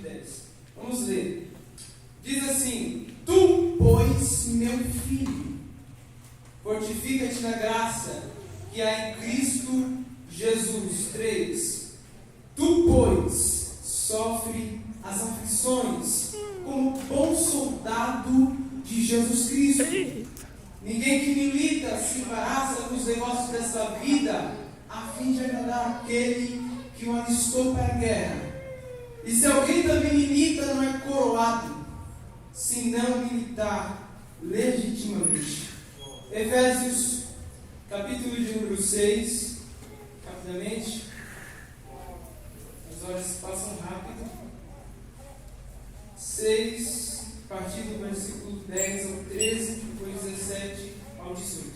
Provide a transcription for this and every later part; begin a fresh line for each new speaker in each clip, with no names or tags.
10. Vamos ler. Diz assim: Tu, pois, meu filho, fortifica-te na graça que há em Cristo Jesus. 3. Tu, pois, sofre as aflições como bom soldado de Jesus Cristo. Ninguém que milita se embaraça com os negócios dessa vida, a fim de agradar aquele que o alistou para a guerra. E se alguém também milita, não é coroado, se não militar legitimamente. Efésios, capítulo de número 6, rapidamente. As horas passam rápido. 6, a partir do versículo 10 ao 13, depois 17 ao 18.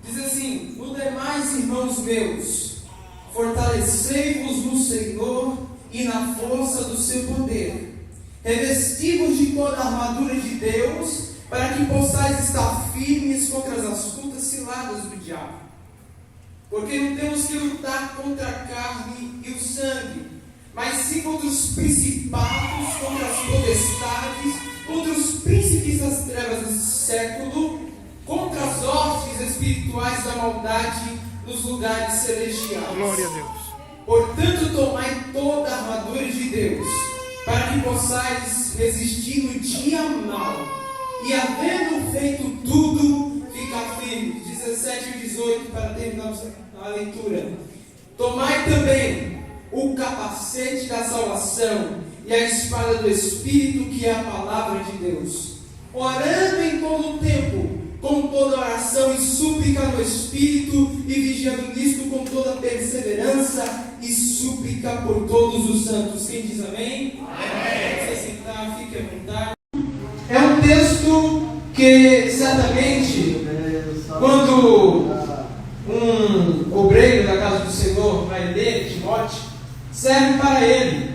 Diz assim: No demais, irmãos meus, fortalecei-vos no Senhor e na força do seu poder. Revesti-vos de toda a armadura de Deus, para que possais estar firmes contra as astutas ciladas do diabo. Porque não temos que lutar contra a carne e o sangue, mas sim contra os principados, contra as potestades, contra os príncipes das trevas desse século, contra as hostes espirituais da maldade nos lugares celestiais.
Glória a Deus.
Portanto, tomai toda a armadura de Deus, para que possais resistir no dia mau, e havendo feito tudo, ficar firmes. 17 e 18, para terminarmos a leitura. Tomai também o capacete da salvação e a espada do Espírito, que é a palavra de Deus, orando em todo o tempo, com toda oração e súplica no Espírito, e vigiando nisto com toda perseverança e súplica por todos os santos. Quem diz amém? Amém. Se sentar, fique à vontade. É um texto que certamente, quando um obreiro da casa do Senhor vai ler, Timóteo, serve para ele.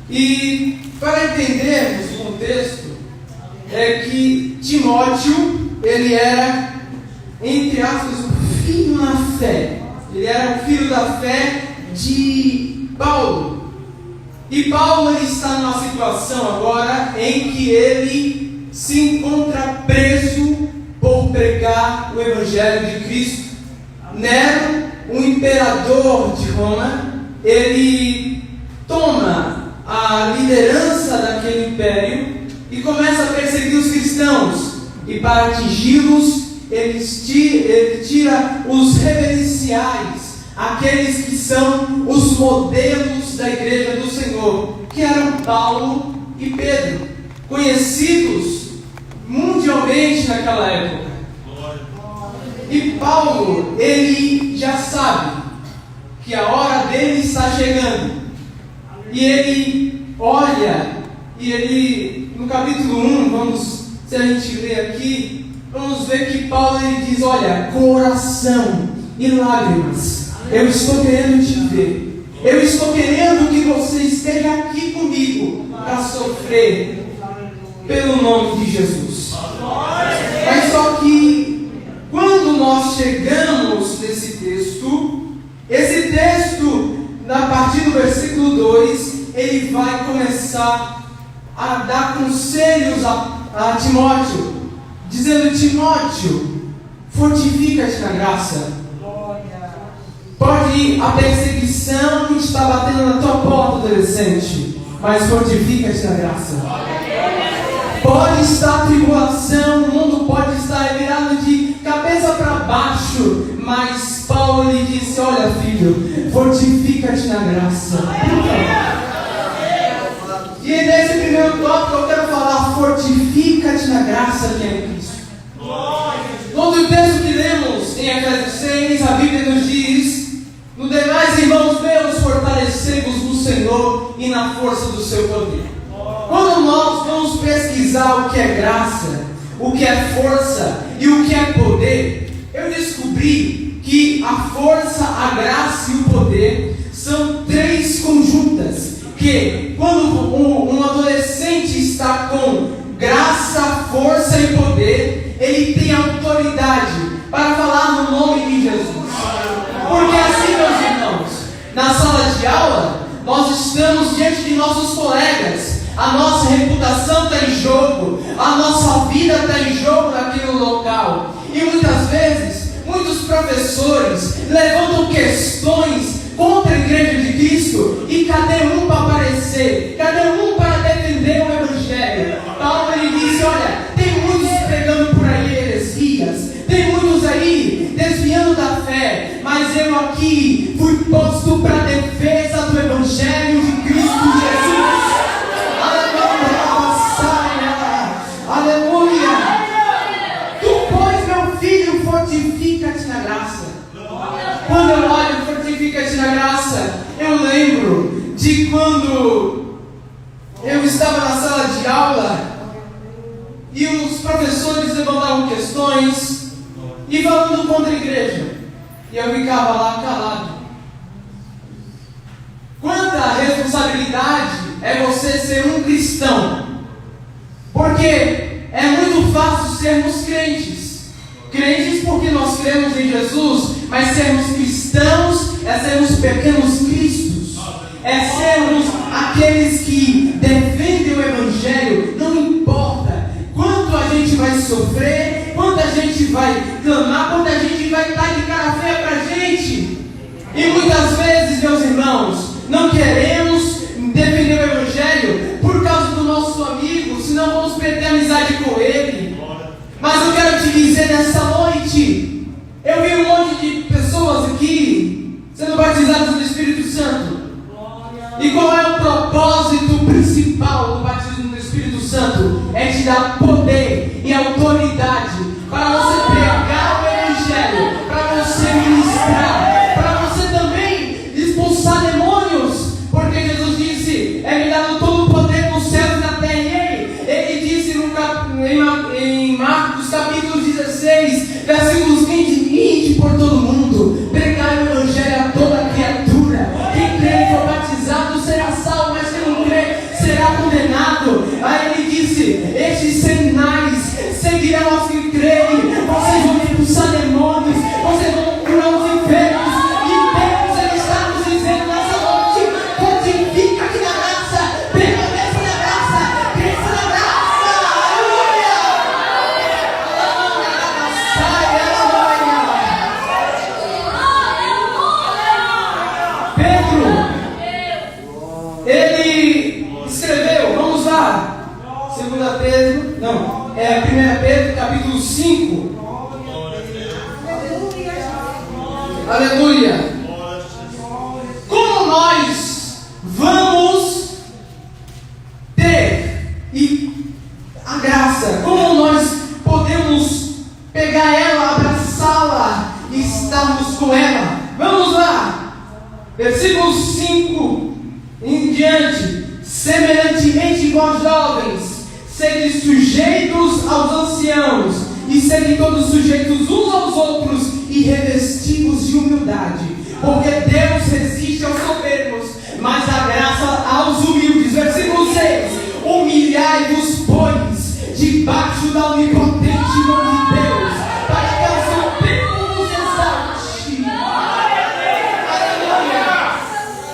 E para entendermos o contexto, é que Timóteo, ele era, entre aspas, um filho na fé. Ele era um filho da fé de Paulo. E Paulo, ele está numa situação agora em que ele se encontra preso por pregar o Evangelho de Cristo. Nero, o imperador de Roma, ele toma a liderança daquele império e começa a perseguir os cristãos. E para atingi-los, ele tira os reverenciais, aqueles que são os modelos da igreja do Senhor, que eram Paulo e Pedro, conhecidos mundialmente naquela época. E Paulo, ele já sabe que a hora dele está chegando. E ele olha, e ele, no capítulo 1, se a gente ler aqui, vamos ver que Paulo, ele diz: olha, com oração e lágrimas, eu estou querendo te ver. Eu estou querendo que você esteja aqui comigo para sofrer pelo nome de Jesus. Mas só que quando nós chegamos nesse texto, esse texto, a partir do versículo 2, ele vai começar a dar conselhos a Timóteo, dizendo: Timóteo, fortifica-te na graça. Pode a perseguição estar batendo na tua porta, adolescente, mas fortifica-te na graça. Pode estar a tribulação, o mundo pode estar virado de cabeça para baixo, mas Paulo lhe disse: olha, filho, fortifica-te na graça. E nesse primeiro tópico eu quero falar: fortifica-te na graça que é em Cristo. Todo o texto que lemos em Efésios 6, a Bíblia nos diz: no demais, irmãos meus, fortalecei-vos no Senhor e na força do seu poder. Quando nós vamos pesquisar o que é graça, o que é força e o que é poder, eu descobri que a força, a graça e o poder são três conjuntas, que quando um adolescente está com graça, força e poder, ele tem autoridade para falar no nome de Jesus. Porque assim, meus irmãos, na sala de aula,
nós estamos diante de nossos colegas, a nossa reputação está em jogo, a nossa vida está em jogo naquele local. E muitas vezes, muitos professores levantam questões contra a igreja de Cristo, e cadê um para aparecer? Cadê um para defender o Evangelho? Paulo ele disse, olha, tem muitos pregando por aí heresias, tem muitos aí desviando da fé, mas eu aqui fui posto para a defesa do Evangelho de Cristo Jesus. Aleluia! Tu, pois, meu filho, fortifica-te na graça. Quando eu olho fortifica-te na graça, eu lembro de quando eu estava na sala de aula e os professores levantavam questões e falando contra a igreja, e eu ficava lá calado. Quanta responsabilidade é você ser um cristão, porque é muito fácil sermos crentes porque nós cremos em Jesus, mas sermos cristãos é sermos pequenos cristos, é sermos aqueles que defendem o Evangelho. Não importa quanto a gente vai sofrer, quanto a gente vai clamar, quanto a gente vai estar de cara feia pra gente. E muitas vezes, meus irmãos, não queremos defender o Evangelho por causa do nosso amigo, senão vamos perder a amizade com ele. Mas eu quero te dizer nessa noite, eu vi um monte de pessoas aqui sendo batizadas no Espírito Santo. E qual é o propósito principal do batismo no Espírito Santo? É te dar poder e autoridade para você pregar o Evangelho, para você ministrar, para você também expulsar demônios, porque Jesus disse, é me dado todo o poder nos céus e na terra. E ele disse em Marcos capítulo 16, versículos 20 e 20, por todo mundo, pregai o Evangelho a toda criatura. Quem crê e for batizado será salvo, mas quem não crê será condenado. Aí ele disse, estes sinais seguirão aos que crerem, vocês vão expulsar demônios, vocês vão curar os enfermos. E Deus ele está nos dizendo nessa noite, fortifica aqui na graça, permaneça na graça, cresça na graça. Aleluia! Pedro, ele escreveu, vamos lá, 1 Pedro capítulo 5. Aleluia! Como nós vamos ter a graça? Como nós podemos pegar ela, abraçá-la e estarmos com ela? Vamos lá! Versículo 5 em diante. Semelhantemente vós jovens, sede sujeitos aos anciãos, e sede todos sujeitos uns aos outros, e revestidos de humildade, porque Deus resiste aos soberbos, mas dá graça aos humildes. Versículo 6: humilhai-vos, pois, debaixo da onipotente mão de Deus, para que ao seu tempo vos exalte.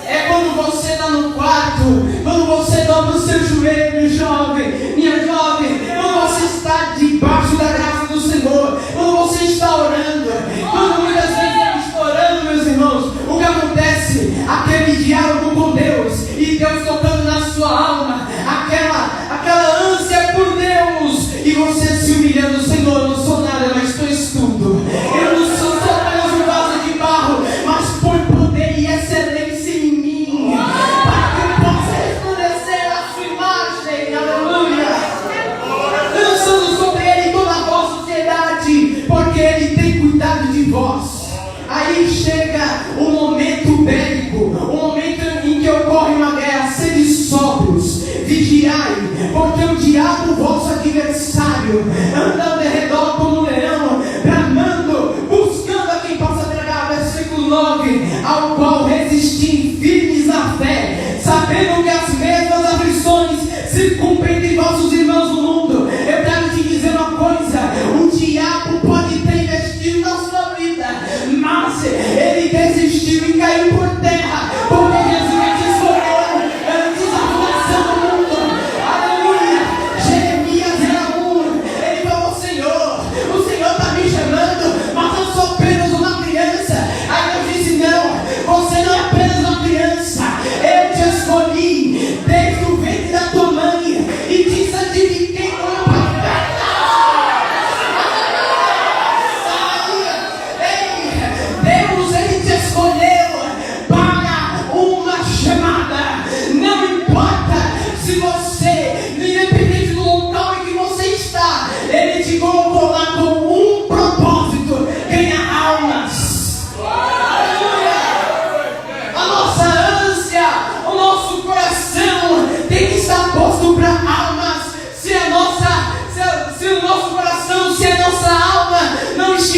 É quando você está no quarto, quando você dobra o seu joelho, jovem, minha jovem, quando você está debaixo da graça do Senhor, quando você está orando, quando muitas vezes está orando, meus irmãos, o que acontece? Aquele diálogo com Deus, e Deus tocando na sua alma, aquela ânsia por Deus, e você se humilhando, Senhor, eu não sou nada, mas tu és tudo. Eu não sou só apenas um vaso de barro, mas põe poder e excelência em mim, para que eu possa resplandecer a sua imagem. Aleluia! Lançando sobre ele toda a vossa sociedade, porque ele tem cuidado de vós. Aí chega o momento bélico, o momento em que ocorre uma guerra. Sede sóbrios, vigiai, porque o diabo, vosso adversário, anda ao redor como um leão, bramando, buscando a quem possa tragar. Versículo 9: ao qual resistim firmes na fé, sabendo que as mesmas aflições se cumprem entre vossos irmãos no mundo. Eu quero te dizer uma coisa: o diabo pode ter investido na sua vida, mas ele desistiu e caiu por terra, porque Jesus disse: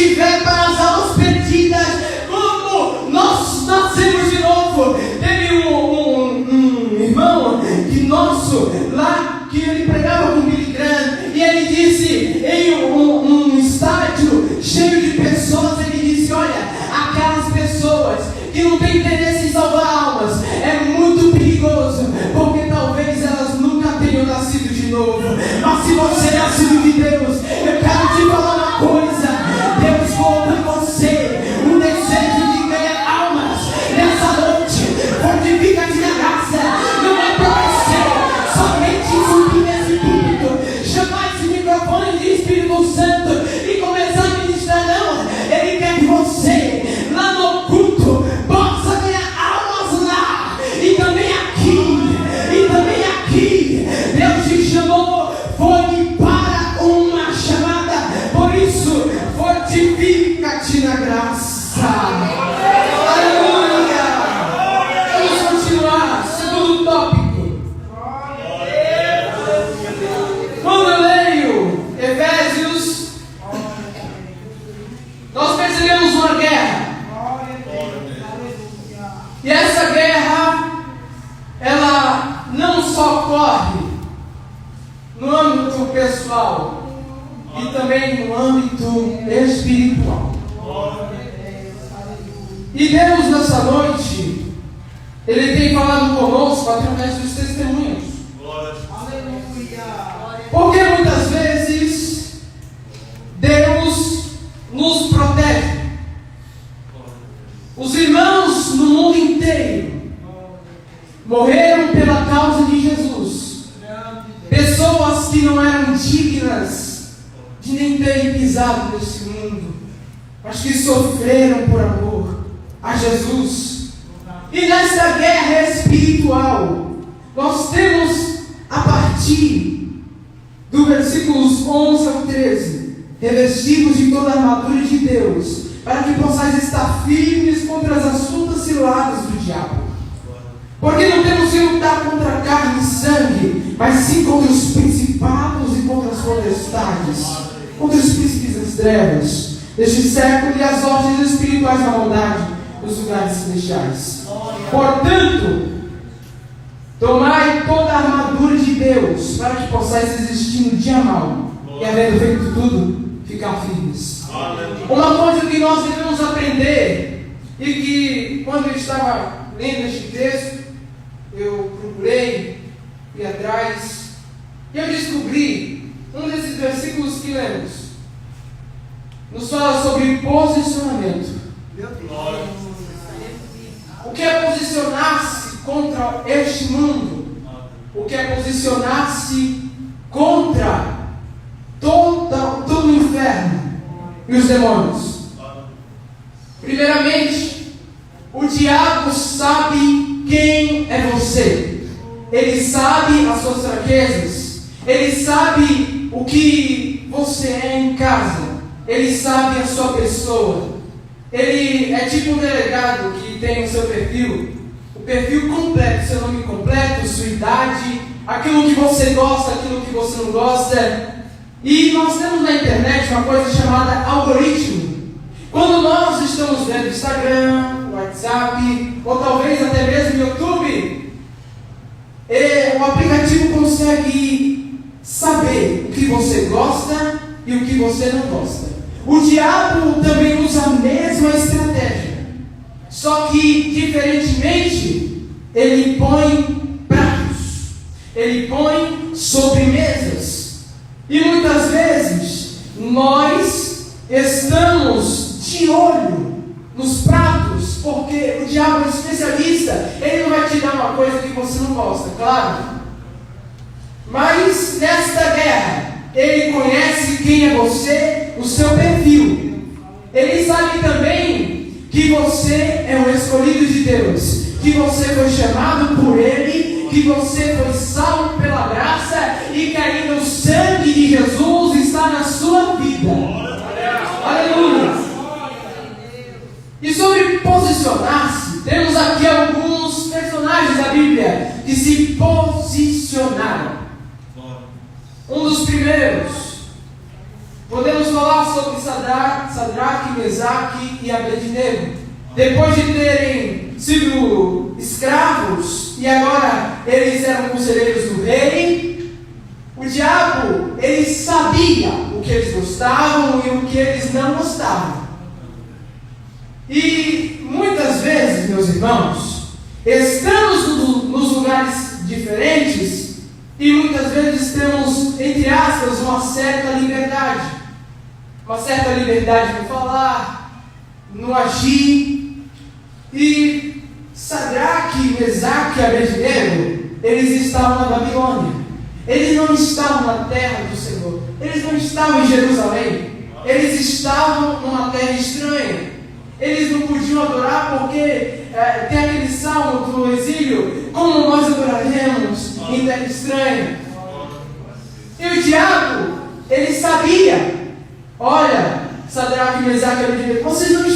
estiver para as almas perdidas, quando nós nascemos de novo. Teve um irmão que nosso lá, que ele pregava com Billy Graham, e ele disse, em um estádio cheio de pessoas, ele disse: olha, aquelas pessoas que não têm interesse em salvar almas, é muito perigoso, porque talvez elas nunca tenham nascido de novo. Mas se você é nascido de Deus, eu quero te falar uma coisa: Deus colocou em você um desejo de ganhar almas nessa noite. Fortifica-te na graça. Não é para você somente subir nesse púlpito, chamar esse microfone de Espírito Santo e começar a ministrar. Não, Ele quer que você, lá no culto, possa ganhar almas lá e também aqui. Deus te chamou, foi para uma chamada. Por isso, fortifica-te na graça. Aleluia. Vamos continuar. Segundo tópico. Quando eu leio Efésios, nós percebemos uma guerra. E essa guerra, ela não só ocorre no âmbito pessoal e também no âmbito espiritual. E Deus, nessa noite, Ele tem falado conosco através dos testemunhos. Porque muitas vezes Deus nos protege. Os irmãos no mundo inteiro morreram pela causa de Jesus. Pessoas que não eram dignas de nem terem pisado nesse mundo, mas que sofreram por amor a Jesus. E nessa guerra espiritual, nós temos, a partir do versículos 11 ao 13, revestidos de toda a armadura de Deus, para que possais estar firmes contra as astutas ciladas do diabo. Porque não temos que lutar contra carne e sangue, mas sim contra os principados e contra as potestades, contra os príncipes das trevas deste século e as ordens espirituais da maldade nos lugares celestiais. Portanto, tomai toda a armadura de Deus, para que possais resistir no dia mau, e havendo feito tudo, ficar firmes. Uma coisa que nós devemos aprender, e que quando eu estava lendo este texto, eu procurei ir atrás, e eu descobri um desses versículos que lemos. Nos fala sobre posicionamento. O que é posicionar-se contra este mundo? O que é posicionar-se contra todo o inferno e os demônios? Primeiramente, o diabo sabe quem é você. Ele sabe as suas fraquezas. Ele sabe o que você é em casa. Ele sabe a sua pessoa. Ele é tipo um delegado que tem o seu perfil, o perfil completo, seu nome completo, sua idade, aquilo que você gosta, aquilo que você não gosta. E nós temos na internet uma coisa chamada algoritmo. Quando nós estamos vendo Instagram, WhatsApp, ou talvez até mesmo YouTube, o aplicativo consegue saber o que você gosta e o que você não gosta. O diabo também usa a mesma estratégia, só que, diferentemente, ele põe pratos, ele põe sobremesas, e muitas vezes nós estamos de olho nos pratos, porque o diabo é especialista. Ele não vai te dar uma coisa que você não gosta, claro, mas nesta guerra ele conhece quem é você, o seu perfil. Ele sabe também que você é um escolhido de Deus, que você foi chamado por Ele, que você foi salvo pela graça e que ainda o sangue de Jesus está na sua vida. Aleluia! E sobre posicionar-se, temos aqui alguns personagens da Bíblia que se posicionaram. Um dos primeiros Podemos falar sobre Sadraque, Mesaque e Abednego. Depois de terem sido escravos e agora eles eram conselheiros do rei, o diabo, ele sabia o que eles gostavam e o que eles não gostavam. E muitas vezes, meus irmãos, estamos nos lugares diferentes e muitas vezes temos, entre aspas, uma certa liberdade. Uma certa liberdade no falar, no agir. E Sadraque, Mesaque e Abednego, eles estavam na Babilônia. Eles não estavam na terra do Senhor. Eles não estavam em Jerusalém. Eles estavam numa terra estranha. Eles não podiam adorar porque tem aquele salmo do exílio: como nós adoraremos em terra estranha. E o diabo, ele sabia: olha, Sadraque, Mesaque e Abednego, vocês não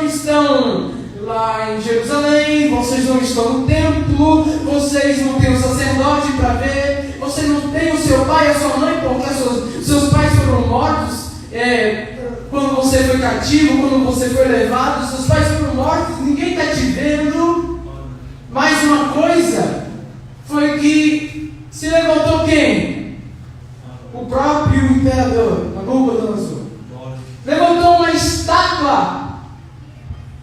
estão lá em Jerusalém, vocês não estão no templo, vocês não têm o sacerdote para ver, vocês não têm o seu pai e a sua mãe, porque seus pais foram mortos quando você foi cativo, quando você foi levado, seus pais foram mortos, ninguém está te vendo. Mais uma coisa foi que se levantou quem? O próprio imperador Nabucodonosor. Levantou uma estátua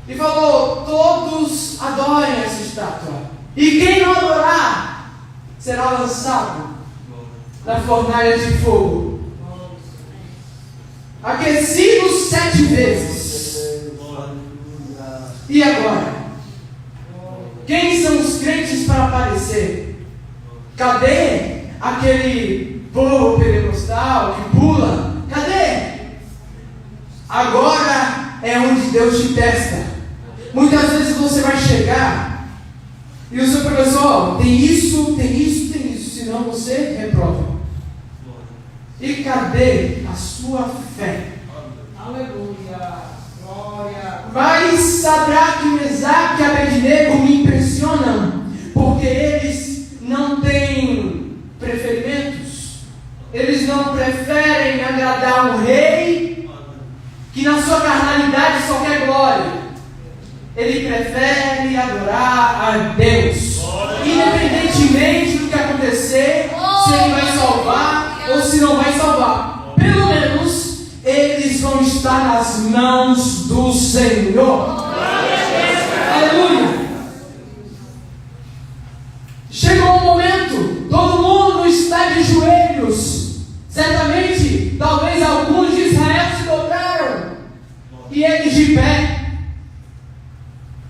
e falou: todos adorem essa estátua, e quem não adorar será lançado na fornalha de fogo, aquecido 7 vezes. E agora? Quem são os crentes para aparecer? Cadê aquele povo pentecostal que pula? Cadê? Agora é onde Deus te testa. Muitas vezes você vai chegar e o seu professor tem isso, senão você reprova. E cadê a sua fé? Aleluia, glória. Mas Sadraque, Mesaque e Abednego me impressionam, porque eles não têm preferimentos. Eles não preferem agradar um rei que na sua carnalidade só quer glória. Ele prefere adorar a Deus, independentemente do que acontecer, se ele vai salvar ou se não vai salvar. Pelo menos eles vão estar nas mãos do Senhor. Aleluia. Chegou um momento, todo mundo está de joelhos. Certamente, talvez alguns de Israel se dobraram e eles de pé.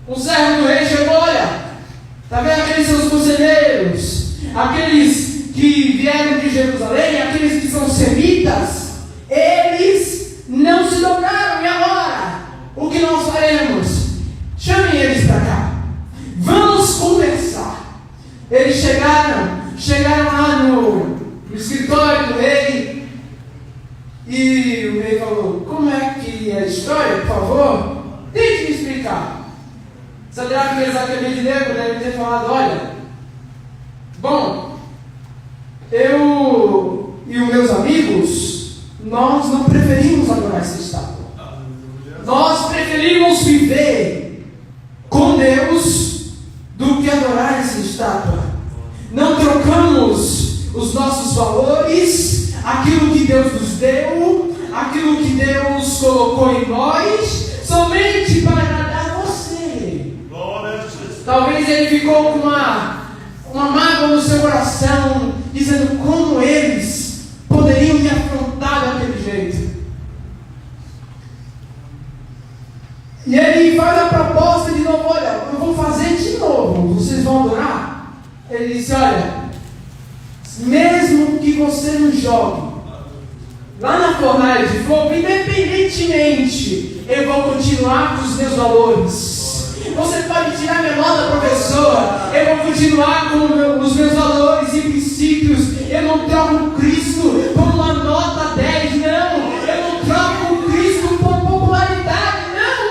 O servo do rei chegou: olha, está vendo aqueles seus conselheiros, aqueles que vieram de Jerusalém, aqueles que são semitas, eles não se dobraram, e agora? O que nós faremos? Chamem eles para cá, vamos conversar. Eles chegaram lá no escritório do rei, e o rei falou: como é que é a história, por favor? Tente me explicar. Sadraque, Mesaque e Abednego devem ter falado: olha, bom, eu e os meus amigos, nós não preferimos adorar essa estátua. Nós preferimos viver com Deus do que adorar essa estátua. Não trocamos os nossos valores, aquilo que Deus nos deu, aquilo que Deus colocou em nós, somente para agradar você. Talvez ele ficou com uma mágoa no seu coração, dizendo: como eles poderiam me afrontar daquele jeito. E ele faz a proposta de novo: olha, eu vou fazer de novo, vocês vão adorar? Ele disse: olha, mesmo que você nos jogue lá na fornalha de fogo, independentemente, eu vou continuar com os meus valores. Você pode tirar minha nota, professor, eu vou continuar com os meus valores e princípios. Eu não troco Cristo por uma nota 10, não. Eu não troco Cristo por popularidade, não.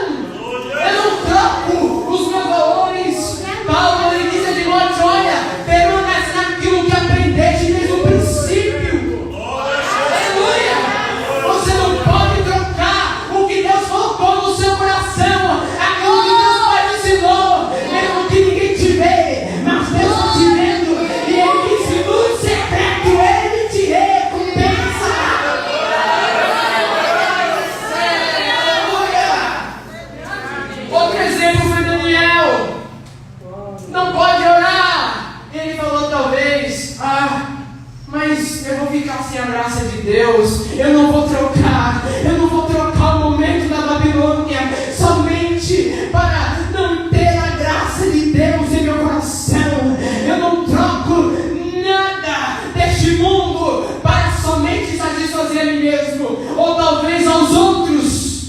Eu não troco os meus valores. Paulo, ele diz a Timóteo: olha, permanece naquilo que aprendeste desde o princípio. Aleluia! a graça de Deus. Eu não vou trocar o momento da Babilônia somente para não ter a graça de Deus em meu coração. Eu não troco nada deste mundo para somente satisfazer a mim mesmo, ou talvez aos outros.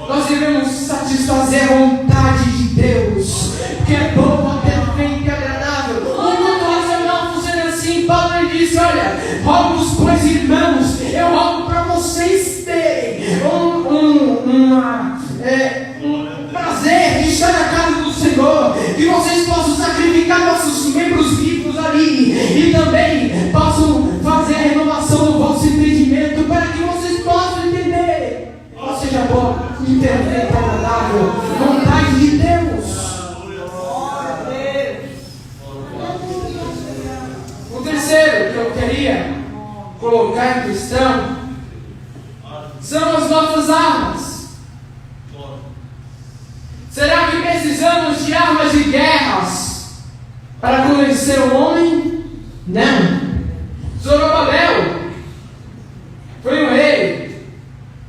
Nós devemos satisfazer a vontade de Deus, que é boa, perfeita e agradável. O mundo racional funciona assim. Paulo disse: olha, rogo-vos, pois, irmãos, eu rogo para vocês terem um prazer de estar na casa do Senhor, que vocês possam sacrificar nossos membros vivos ali, e também possam fazer a renovação do vosso entendimento, para que vocês possam entender qual seja a boa e perfeita e agradável vontade de Deus. O terceiro que eu queria colocar em questão são as nossas armas. Será que precisamos de armas de guerras para convencer o homem? Não. Zorobabel foi um rei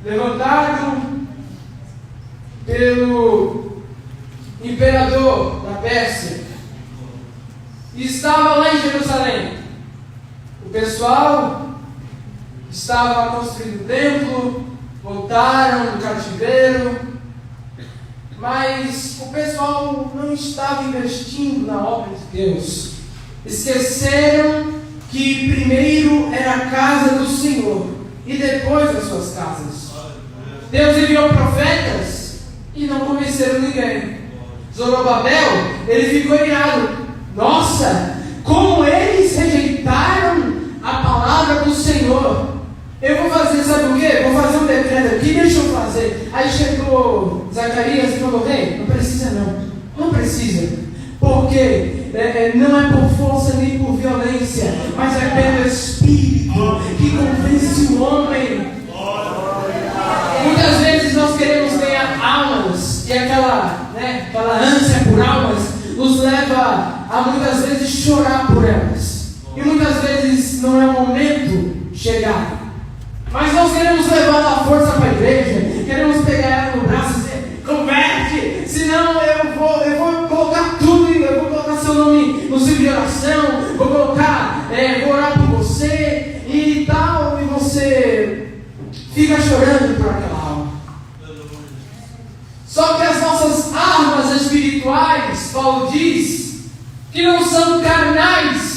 levantado pelo imperador da Pérsia e estava lá em Jerusalém. O pessoal estava construindo o templo, voltaram do cativeiro, mas o pessoal não estava investindo na obra de Deus. Esqueceram que primeiro era a casa do Senhor e depois as suas casas. Deus enviou profetas e não convenceram ninguém. Zorobabel, ele ficou irado. Nossa, como eles rejeitaram a palavra do Senhor. Eu vou fazer, sabe o quê? Vou fazer um decreto aqui, deixa eu fazer. Aí chegou Zacarias e falou: rei, não precisa não precisa. Porque não é por força nem por violência, mas é pelo Espírito que convence o homem. Muitas vezes nós queremos ganhar almas, e aquela ânsia por almas nos leva a muitas vezes chorar por elas. E muitas vezes não é o momento chegado. Mas nós queremos levar a força para a igreja, queremos pegar ela no braço e dizer: converte, senão eu vou colocar tudo, eu vou colocar seu nome no livro de oração, vou colocar, vou orar por você e tal, e você fica chorando por aquela alma. Só que as nossas armas espirituais, Paulo diz, que não são carnais,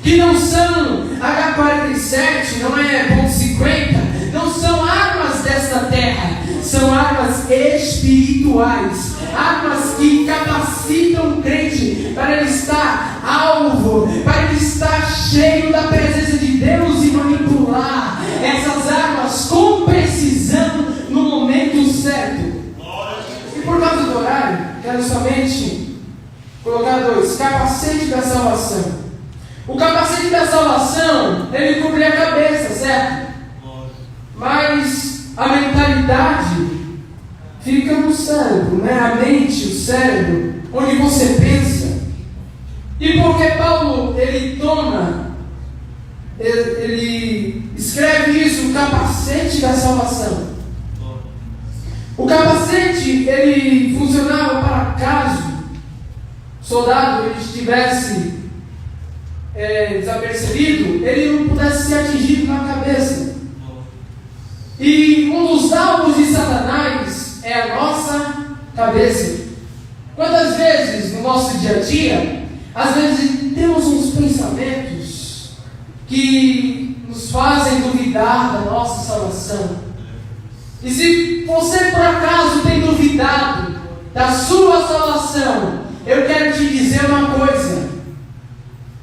que não são H47, não é .50, não são armas desta terra, são armas espirituais, armas que capacitam o crente para ele estar alvo, para ele estar cheio da presença de Deus e manipular essas armas com precisão no momento certo. E por causa do horário, quero somente colocar dois: capacete da salvação. O capacete da salvação, ele cobre a cabeça, certo? Mas a mentalidade fica no cérebro, né? A mente, o cérebro, onde você pensa. E porque Paulo, ele escreve isso, o capacete da salvação. O capacete, ele funcionava para caso o soldado ele estivesse desapercebido, ele não pudesse ser atingido na cabeça. E um dos alvos de Satanás é a nossa cabeça. Quantas vezes no nosso dia a dia, às vezes temos uns pensamentos que nos fazem duvidar da nossa salvação. E se você por acaso tem duvidado da sua salvação, eu quero te dizer uma coisa: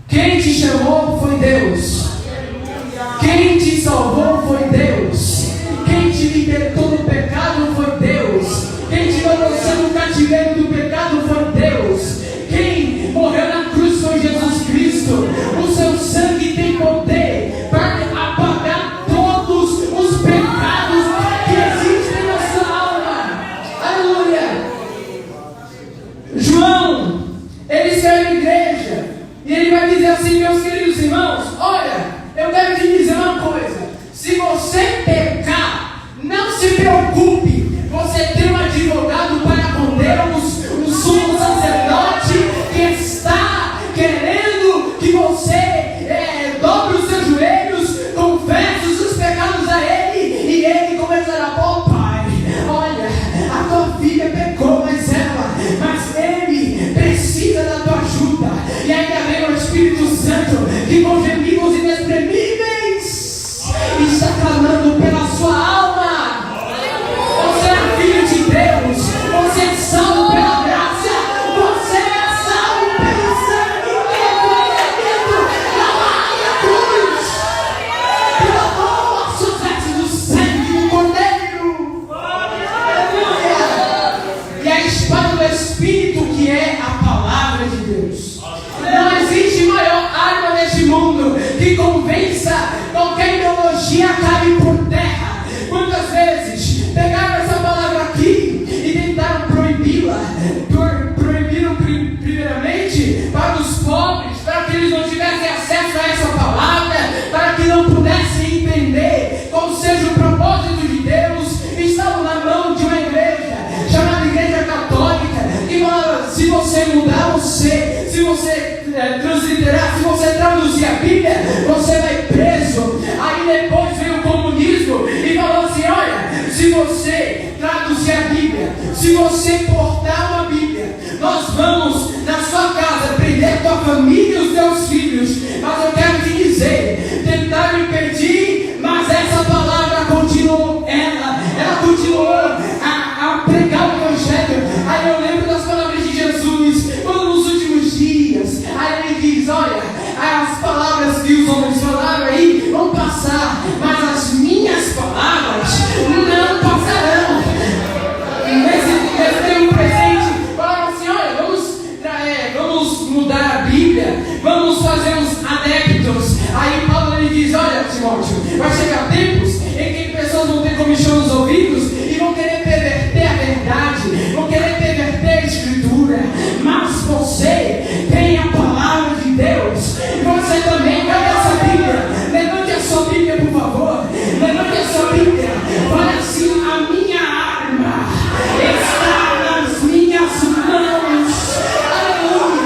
quem te chamou foi Deus. Quem te salvou foi Deus. Quem te libertou do pecado foi Deus. Quem te tirou você do cativeiro do pecado foi Deus. Quem morreu na cruz foi Jesus Cristo. O seu sangue tem poder para apagar todos os pecados que existem na sua alma. Aleluia. João, ele escreve a igreja e ele vai dizer assim: meus queridos irmãos, olha, eu quero te dizer uma coisa. preocupe. Você tem um advogado para com Deus, um sumo sacerdote que está querendo que você dobre os seus joelhos, confesse os seus pecados a Ele, e Ele começará: "Bom Pai, olha, a tua filha pecou, mas Ele precisa da tua ajuda." E ainda vem o Espírito Santo, que com gemidos inexprimíveis está clamando pela sua alma. Você é filho de Deus, você é salvo pela graça, você é salvo pelo sangue que foi na cruz, pelo amor aos sufletos do sangue do Cordeiro. E a espada do Espírito, que é a palavra de Deus. Não existe maior arma neste mundo que convença qualquer ideologia cabe por terra. Quantas vezes pegaram essa palavra aqui e tentaram proibi-la? Proibiram primeiramente para os pobres, para que eles não tivessem acesso a essa palavra, para que não pudessem entender qual seja o propósito de Deus. Estavam na mão de uma igreja chamada Igreja Católica, que falava: se você mudar você, se você transliterar, se você traduzir a Bíblia, você vai preso. Aí depois veio o comunismo e falou assim: olha, se você traduzir a Bíblia, se você portar uma Bíblia, nós vamos na sua casa prender a tua família e os teus filhos. Mas eu quero te dizer, tentaram impedir, mas essa palavra continuou, ela continuou a pregar o Evangelho. Aí eu lembro das palavras de Jesus, quando nos últimos dias, aí ele diz: olha, as palavras que os homens falaram aí vão passar, mas as minhas palavras não passarão. Nesse tempo presente, falaram assim: olha, vamos mudar a Bíblia, vamos fazer uns adeptos. Aí Paulo ele diz: olha, Timóteo, vai chegar tempos em que pessoas vão ter comichão nos ouvidos e vão querer perverter a verdade, vão querer perverter a Escritura. Mas você tem a palavra de Deus, e você também. Cadê essa Bíblia? Levante a sua Bíblia, por favor. Levante a sua Bíblia. Olha assim: a minha arma está nas minhas mãos. Aleluia.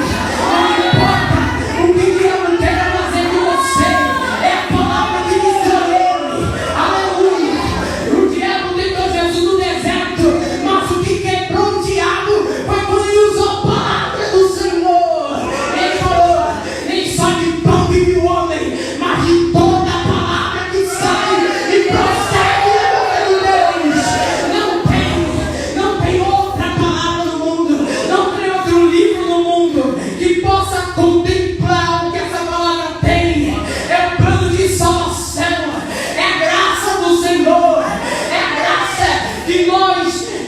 Não importa o que o diabo queira fazer com você, é a palavra que destrói ele. Aleluia. O diabo tentou Jesus no deserto, mas o que quebrou o diabo foi quando ele usou a palavra do Senhor. Ele falou: nem só de pão vive o homem, mas de toda a palavra que sai e procede da boca de Deus. Não tem outra palavra no mundo, não tem outro livro no mundo que possa contemplar o que essa palavra tem. É o plano de salvação, é a graça do Senhor, é a graça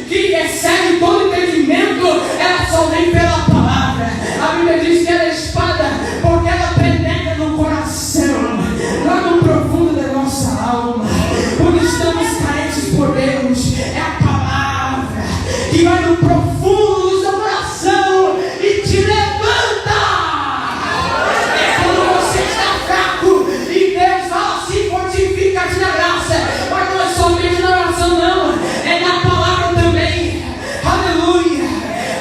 que excede todo entendimento. Ela só vem pela palavra. A Bíblia diz que ela é espada, porque ela penetra no coração, lá no profundo da nossa alma. Quando estamos carentes por Deus, é a palavra que vai no profundo do seu coração e te levanta. É quando você está fraco e Deus fala assim: fortifica-te na graça. Mas não é somente na oração, não, é na palavra também. Aleluia,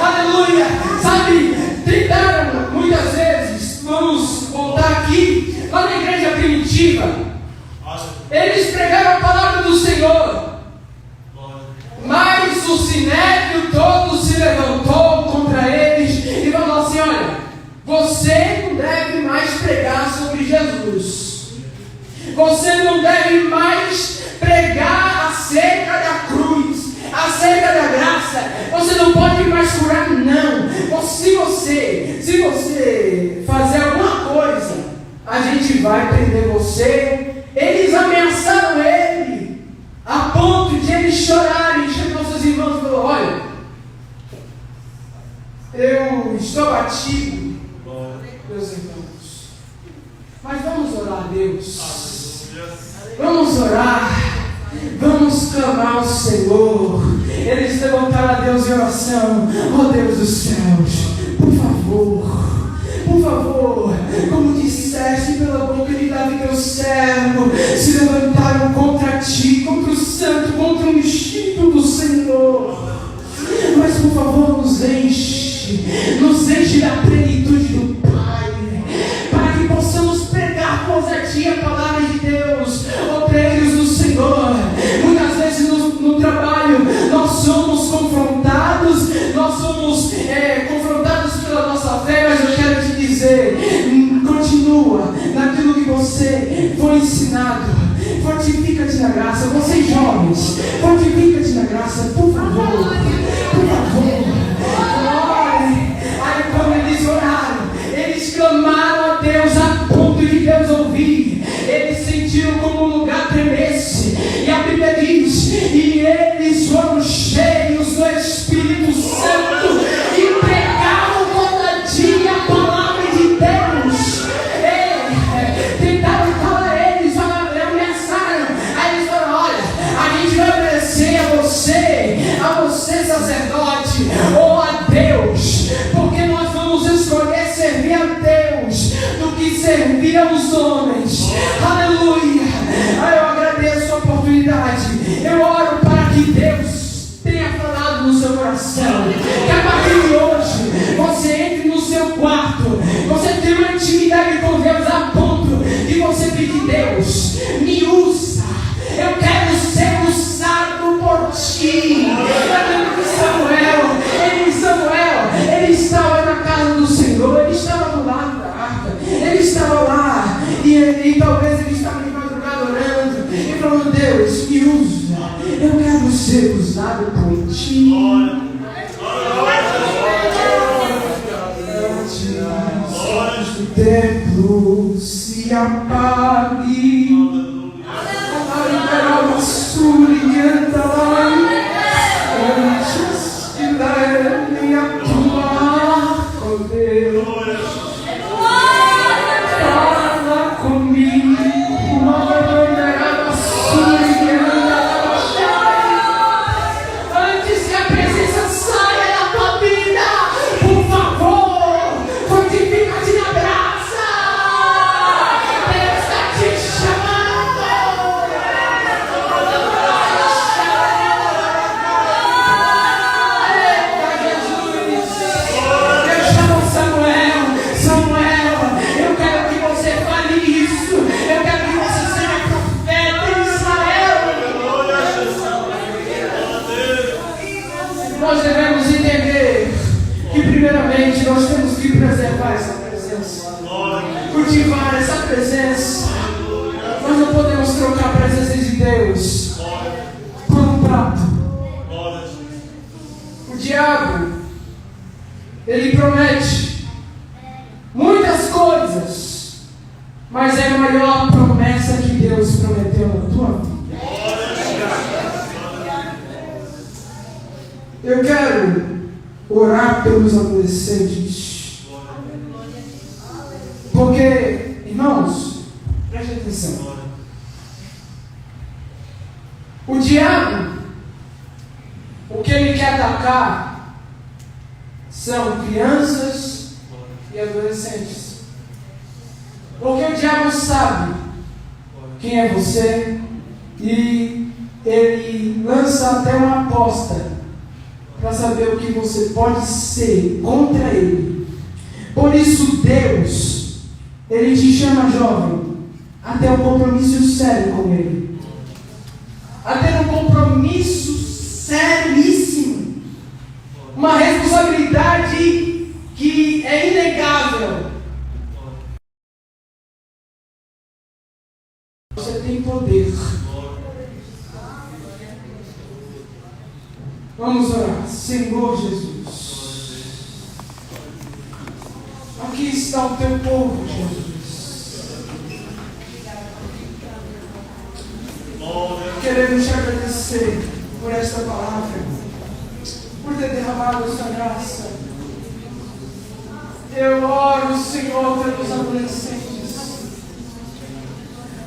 aleluia. Sabe, tentaram muitas vezes, vamos voltar aqui, lá na igreja primitiva, eles pregaram a palavra do Senhor, mas o sinédrio todo se levantou contra eles e falou assim: olha, você não deve mais pregar sobre Jesus, você não deve mais pregar acerca da cruz, acerca da graça, você não pode mais curar, não. Se você fazer alguma coisa, a gente vai prender você. Eles ameaçaram ele a ponto de eles chorarem. Chegou seus irmãos e falou: olha, eu estou abatido, meus irmãos, mas vamos orar a Deus, vamos orar, vamos clamar ao Senhor. Eles levantaram a Deus em oração: ó Deus dos céus, por favor, como disseste pela boca de Davi teu servo, se levantaram contra ti, contra o santo, contra o ungido graça. Vocês jovens, fortifica-te na graça, por favor. Por favor. Glória. Aí quando eles oraram, eles clamaram a Deus a ponto de Deus ouvir. Eles sentiram como um lugar tremesse. E a Bíblia diz: e eles foram cheios do Espírito Santo e pregavam toda dia a palavra de Deus. Tentaram falar eles, ameaçaram. Aí eles falaram: olha, a gente vai obedecer a você sacerdote, ou a Deus, porque nós vamos escolher servir a Deus do que servir aos homens. Aleluia. Aí eu agradeço a oportunidade. Eu oro para que Deus tenha falado no seu coração, que a partir de hoje você entre no seu quarto, você tenha uma intimidade com Deus a ponto de você pedir: Deus, me usa, eu quero ser usado por ti. Eu lembro que Samuel, ele estava na casa do Senhor, ele estava do lado da arca, ele estava lá, e talvez ele estava de madrugada orando e falando: Deus, me usa, eu quero ser usado por ti. Antes do templo se apague, antes de ler-me atuar, oh Deus, fala comigo. Antes que a presença saia da tua vida, por favor, fortifica-te na graça. Deus está te chamando. Deus chamou Samuel, eu quero que você fale isso. Eu quero que você seja profeta em Israel. Nós devemos entender que primeiramente nós temos que preservar essa presença, cultivar essa presença. Nós não podemos trocar a presença de Deus por um prato. O diabo, ele promete muitas coisas, mas é a maior promessa que Deus prometeu na tua vida. Eu quero orar pelos adolescentes, porque, irmãos, preste atenção. O diabo, o que ele quer atacar são crianças e adolescentes. Porque o diabo sabe quem é você e ele lança até uma aposta para saber o que você pode ser contra ele. Por isso Deus, ele te chama, jovem, até um compromisso sério com ele, até um compromisso seríssimo, uma responsabilidade que é inegável. Você tem poder. Vamos orar. Senhor Jesus, aqui está o teu povo, Jesus. Queremos te agradecer por esta palavra, por ter derramado essa graça. Eu oro, Senhor, pelos adolescentes,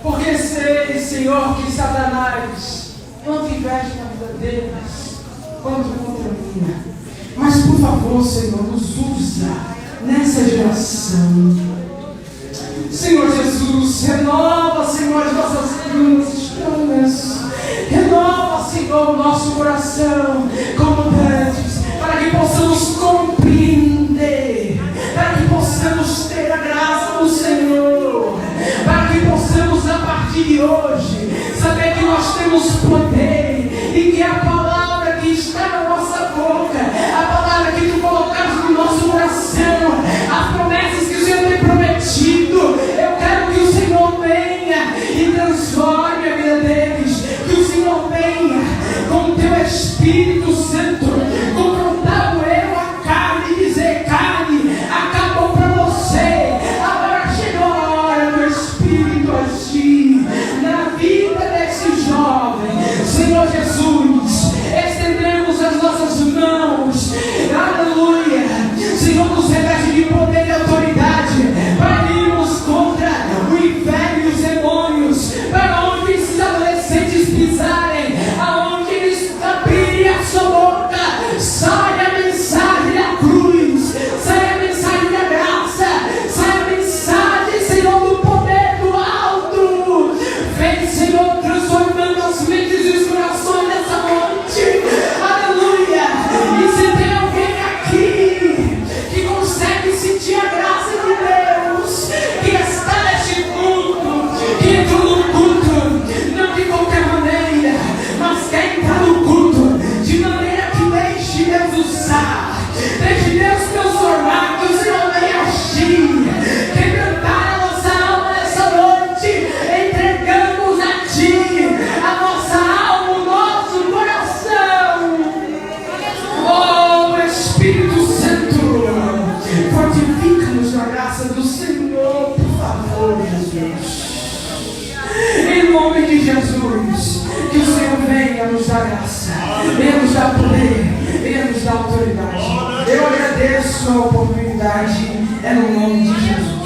porque sei, Senhor, que Satanás não te investe na vida deles quanto contra a minha. Mas por favor, Senhor, nos usa nessa geração. Senhor Jesus, renova, Senhor, as nossas vidas estranhas. Renova, Senhor, o nosso coração como antes, para que possamos compreender, para que possamos ter a graça do Senhor, para que possamos a partir de hoje saber que nós temos poder e que a palavra que está na nossa boca, a palavra que tu colocaste no nosso coração, as promessas que o Senhor tem prometido, eu quero que o Senhor venha e transforme a vida deles, que Espírito Santo confrontar o eu, a carne, e dizer: carne, acabou para você. Agora chegou a hora do Espírito agir na vida desse jovem. Senhor Jesus, estendemos as nossas mãos, aleluia. Senhor, nos reveste de poder e autoridade para irmos contra o inferno e os demônios, para onde esses adolescentes pisarem, aonde eles abrirem a sua boca, sai a mensagem da cruz, sai a mensagem da graça, sai a mensagem, Senhor, do poder do alto. Vem, Senhor, transformando as mentes e os corações nessa noite, aleluia. E se tem alguém aqui que consegue sentir a graça de Deus, que está neste culto, que entrou no culto, não de qualquer maneira, mas quer entrar no culto de maneira que deixe Deus usar, deixe Deus transformar, que o Senhor venha agir, quebrantar a nossa alma nessa noite. Entregamos a Ti a nossa alma, o nosso coração. Oh, Espírito Santo, fortifica-nos na graça do Senhor, por favor, Jesus. Em nome de Jesus, que o Senhor venha nos dar graça, venha nos dar poder, venha nos dar autoridade. Eu agradeço a oportunidade, é no nome de Jesus.